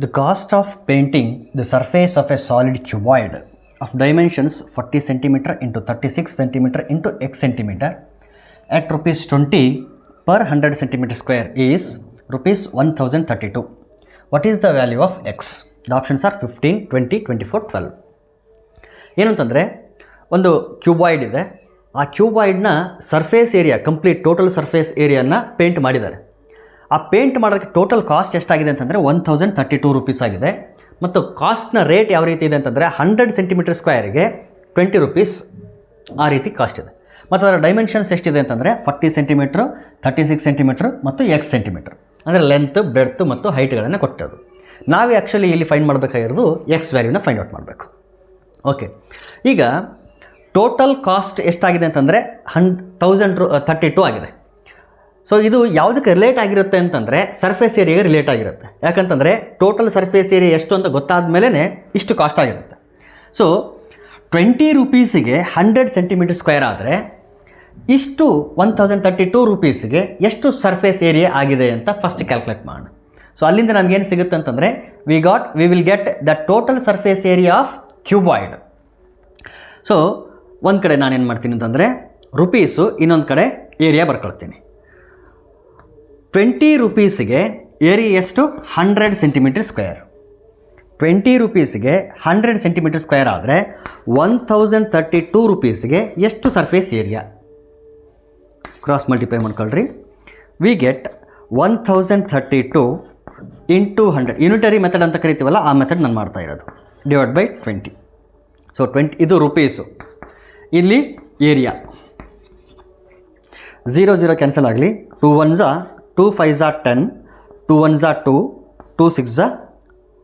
The cost of painting the surface of a solid cuboid of dimensions 40 cm into 36 cm into x cm at rupees 20 per 100 cm square is rupees 1032. What is the value of x? The options are 15, 20, 24, 12. ಏನಂತಂದರೆ ಒಂದು cuboid ಇದೆ. ಆ ಕ್ಯೂಬಾಯ್ಡ್ನ surface area complete total surface ಏರಿಯಾನ paint ಮಾಡಿದ್ದಾರೆ. ಆ paint ಮಾಡೋದಕ್ಕೆ total cost ಎಷ್ಟಾಗಿದೆ ಅಂತಂದರೆ 1032 ರೂಪೀಸ್ ಆಗಿದೆ. ಮತ್ತು ಕಾಸ್ಟ್ನ ರೇಟ್ ಯಾವ ರೀತಿ ಇದೆ ಅಂತಂದರೆ 100 ಸೆಂಟಿಮೀಟರ್ ಸ್ಕ್ವೇರಿಗೆ 20 ರೂಪೀಸ್ ಆ ರೀತಿ ಕಾಸ್ಟ್ ಇದೆ. ಮತ್ತು ಅದರ ಡೈಮೆನ್ಷನ್ಸ್ ಎಷ್ಟಿದೆ ಅಂತಂದರೆ 40 ಸೆಂಟಿಮೀಟ್ರು, 36 ಸೆಂಟಿಮೀಟ್ರ್ ಮತ್ತು ಎಕ್ಸ್ ಸೆಂಟಿಮೀಟ್ರ್, ಅಂದರೆ ಲೆಂತ್, ಬ್ರೆಡ್ತ್ ಮತ್ತು ಹೈಟ್ಗಳನ್ನು ಕೊಟ್ಟಿರೋದು. ನಾವೇ ಆ್ಯಕ್ಚುಲಿ ಇಲ್ಲಿ ಫೈಂಡ್ ಮಾಡಬೇಕಾಗಿರೋದು ಎಕ್ಸ್ ವ್ಯಾಲ್ಯೂನ ಫೈಂಡ್ ಔಟ್ ಮಾಡಬೇಕು. ಓಕೆ, ಈಗ ಟೋಟಲ್ ಕಾಸ್ಟ್ ಎಷ್ಟಾಗಿದೆ ಅಂತಂದರೆ 1032 ಆಗಿದೆ. ಸೊ ಇದು ಯಾವುದಕ್ಕೆ ರಿಲೇಟ್ ಆಗಿರುತ್ತೆ ಅಂತಂದರೆ ಸರ್ಫೇಸ್ ಏರಿಯಾಗೆ ರಿಲೇಟ್ ಆಗಿರುತ್ತೆ. ಯಾಕಂತಂದರೆ ಟೋಟಲ್ ಸರ್ಫೇಸ್ ಏರಿಯಾ ಎಷ್ಟು ಅಂತ ಗೊತ್ತಾದ ಮೇಲೇ ಇಷ್ಟು ಕಾಸ್ಟ್ ಆಗಿರುತ್ತೆ. ಸೊ 20 ರೂಪೀಸಿಗೆ 100 ಸೆಂಟಿಮೀಟರ್ ಸ್ಕ್ವೇರ್ ಆದರೆ ಇಷ್ಟು 1032 ರೂಪೀಸಿಗೆ ಎಷ್ಟು ಸರ್ಫೇಸ್ ಏರಿಯಾ ಆಗಿದೆ ಅಂತ ಫಸ್ಟ್ ಕ್ಯಾಲ್ಕುಲೇಟ್ ಮಾಡೋಣ. ಸೊ ಅಲ್ಲಿಂದ ನಮಗೇನು ಸಿಗುತ್ತೆ ಅಂತಂದರೆ we will get the total surface area of cuboid. So ಒಂದು ಕಡೆ ನಾನೇನು ಮಾಡ್ತೀನಿ ಅಂತಂದರೆ ರುಪೀಸು, ಇನ್ನೊಂದು ಕಡೆ ಏರಿಯಾ ಬರ್ಕೊಳ್ತೀನಿ. 20 ರೂಪೀಸಿಗೆ ಏರಿಯಾ ಎಷ್ಟು? 100 ಸೆಂಟಿಮೀಟರ್ ಸ್ಕ್ವೇರ್. 20 ರೂಪೀಸಿಗೆ 100 ಸೆಂಟಿಮೀಟರ್ ಸ್ಕ್ವೇರ್ ಆದರೆ 1032 ರೂಪೀಸಿಗೆ ಎಷ್ಟು ಸರ್ಫೇಸ್ ಏರಿಯಾ? ಕ್ರಾಸ್ ಮಲ್ಟಿಪ್ಲೈ ಮಾಡ್ಕೊಳ್ರಿ. We get 1032 into 100. Unitary method ಅಂತ ಕರಿತೀವಲ್ಲ, ಆ ಮೆಥಡ್ ನಾನು ಮಾಡ್ತಾ ಇರೋದು. Divide by 20. ಸೊ 20 ಇದು ರುಪೀಸು, ಇಲ್ಲಿ ಏರಿಯಾ. 0 0 ಕ್ಯಾನ್ಸಲ್ ಆಗಲಿ. 2 1s 2 5s 10, 2 1s 2, 2 6s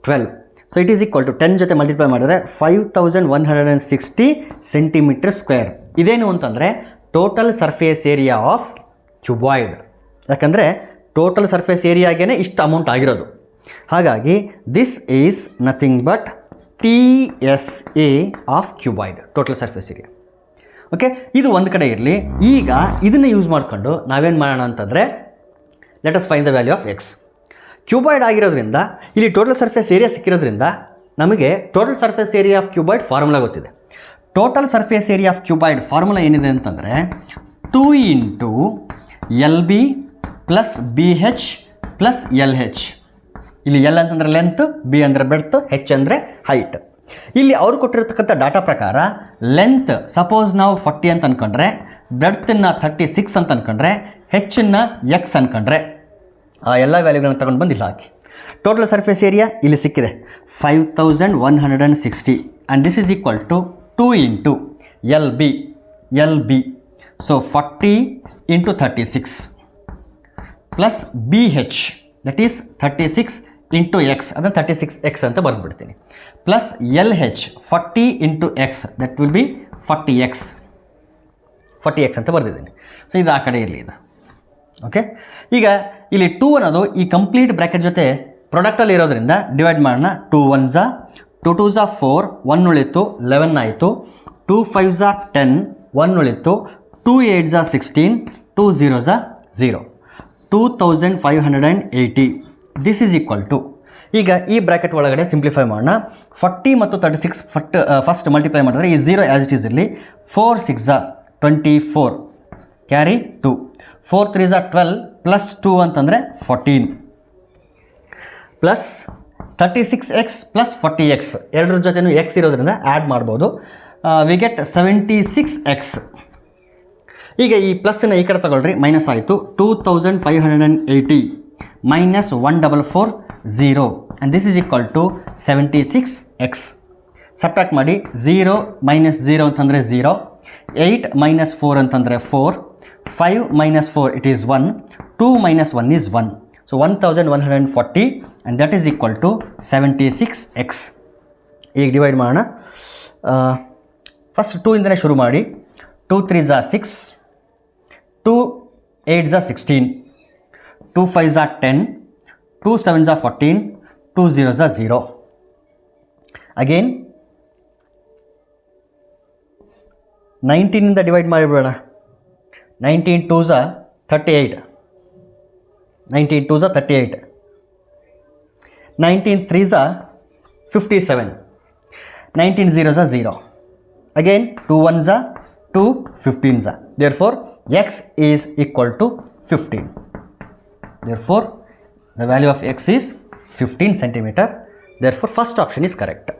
12. So it is equal to 10 ಜೊತೆ ಮಲ್ಟಿಪ್ಲೈ ಮಾಡಿದ್ರೆ 5160 ಸೆಂಟಿಮೀಟರ್ ಸ್ಕ್ವೇರ್. ಇದೇನು ಅಂತಂದರೆ total surface area of cuboid. ಯಾಕಂದರೆ ಟೋಟಲ್ ಸರ್ಫೇಸ್ ಏರಿಯಾಗೇ ಇಷ್ಟು ಅಮೌಂಟ್ ಆಗಿರೋದು. ಹಾಗಾಗಿ this is nothing but TSA of cuboid, total surface area. Okay, ಇದು ಒಂದು ಕಡೆ ಇರಲಿ. ಈಗ ಇದನ್ನು ಯೂಸ್ ಮಾಡಿಕೊಂಡು ನಾವೇನು ಮಾಡೋಣ ಅಂತಂದರೆ let us find the value of x. Cuboid ಆಗಿರೋದ್ರಿಂದ ಇಲ್ಲಿ ಟೋಟಲ್ ಸರ್ಫೇಸ್ ಏರಿಯಾ ಸಿಕ್ಕಿರೋದ್ರಿಂದ ನಮಗೆ total surface area of cuboid formula ಗೊತ್ತಿದೆ. Total surface area of cuboid formula ಏನಿದೆ ಅಂತಂದರೆ 2 into LB plus BH plus LH. ಇಲ್ಲಿ L ಅಂತಂದರೆ ಲೆಂತ್, B ಅಂದರೆ ಬ್ರೆಡ್ತ್, H ಅಂದರೆ ಹೈಟ್. ಇಲ್ಲಿ ಅವರು ಕೊಟ್ಟಿರ್ತಕ್ಕಂಥ ಡಾಟಾ ಪ್ರಕಾರ ಲೆಂತ್ ಸಪೋಸ್ ನಾವು 40 ಅಂತ ಅಂದ್ಕೊಂಡ್ರೆ, ಬ್ರೆಡ್ತನ್ನು 36 ಅಂತ ಅಂದ್ಕೊಂಡ್ರೆ, ಹೆಚ್ಚನ್ನು X ಅಂದ್ಕೊಂಡ್ರೆ, ಆ ಎಲ್ಲ ವ್ಯಾಲ್ಯೂಗಳನ್ನ ತೊಗೊಂಡು ಬಂದು ಇಲ್ಲಿ ಹಾಕಿ. ಟೋಟಲ್ ಸರ್ಫೇಸ್ ಏರಿಯಾ ಇಲ್ಲಿ ಸಿಕ್ಕಿದೆ 5160 and this is equal to 2 into LB. So 40 into 36 plus BH that is 36 into X, ಅದನ್ನು 36X ಅಂತ ಬರೆದುಬಿಡ್ತೀನಿ. Plus LH 40 into X that will be 40X ಅಂತ ಬರೆದಿದ್ದೀನಿ. ಸೊ ಇದು ಆ ಕಡೆ ಇರಲಿ ಇದು. ಓಕೆ, ಈಗ ಇಲ್ಲಿ 2 ಅನ್ನೋದು ಈ ಕಂಪ್ಲೀಟ್ ಬ್ರ್ಯಾಕೆಟ್ ಜೊತೆ ಪ್ರಾಡಕ್ಟಲ್ಲಿ ಇರೋದ್ರಿಂದ ಡಿವೈಡ್ ಮಾಡೋಣ. 2 1s 2 2s 4, 1 ಉಳಿತು 11 ಆಯಿತು. 2 5s 10, 1 ಉಳಿತು. 2 8s 16, 2 0s 0, 2580. This is equal to, ಈಗ ಈ ಬ್ರ್ಯಾಕೆಟ್ ಒಳಗಡೆ ಸಿಂಪ್ಲಿಫೈ ಮಾಡೋಣ. 40 ಮತ್ತು 36 ಫಸ್ಟ್ ಮಲ್ಟಿಪ್ಲೈ ಮಾಡಿದ್ರೆ ಈ 0 ಆ್ಯಸ್ ಇಟ್ ಈಸ್ ಇರಲಿ. 4 6s 24, ಕ್ಯಾರಿ 2, 4 3s 12 ಪ್ಲಸ್ 2 ಅಂತಂದರೆ 14 ಪ್ಲಸ್ 36X ಪ್ಲಸ್ 40X, ಎರಡರ ಜೊತೆನೂ X ಇರೋದ್ರಿಂದ ಆ್ಯಡ್ ಮಾಡ್ಬೋದು. We get 76X. ಈಗ ಈ ಪ್ಲಸ್ಸನ್ನು ಈ ಕಡೆ ತಗೊಳ್ರಿ, ಮೈನಸ್ ಆಯಿತು. 2580 minus 1440 and this is equal to 76X. Subtract ಮಾಡಿ. 0 ಮೈನಸ್ 0 ಅಂತಂದರೆ 0, 8 ಮೈನಸ್ 4 ಅಂತಂದರೆ 4, 5 minus 4 it is 1, 2 minus 1 is 1. So 1140 and that is equal to 76X. ಈಗ ಡಿವೈಡ್ ಮಾಡೋಣ. ಫಸ್ಟ್ 2 ಇಂದನೇ ಶುರು ಮಾಡಿ. 2 3s 6, 2 8s 16, 2 5s 10, 2 7s 14, 2 0s 0. Again 19 ಇಂದ divide ಮಾಡಿಬಿಡೋಣ. 19 2s 38, 19 2s 38. 19 threes are 57. 19 zeros are 0. Again 2 ones are 2, 15s are. Therefore x is equal to 15. Therefore the value of x is 15 centimeter. Therefore first option is correct.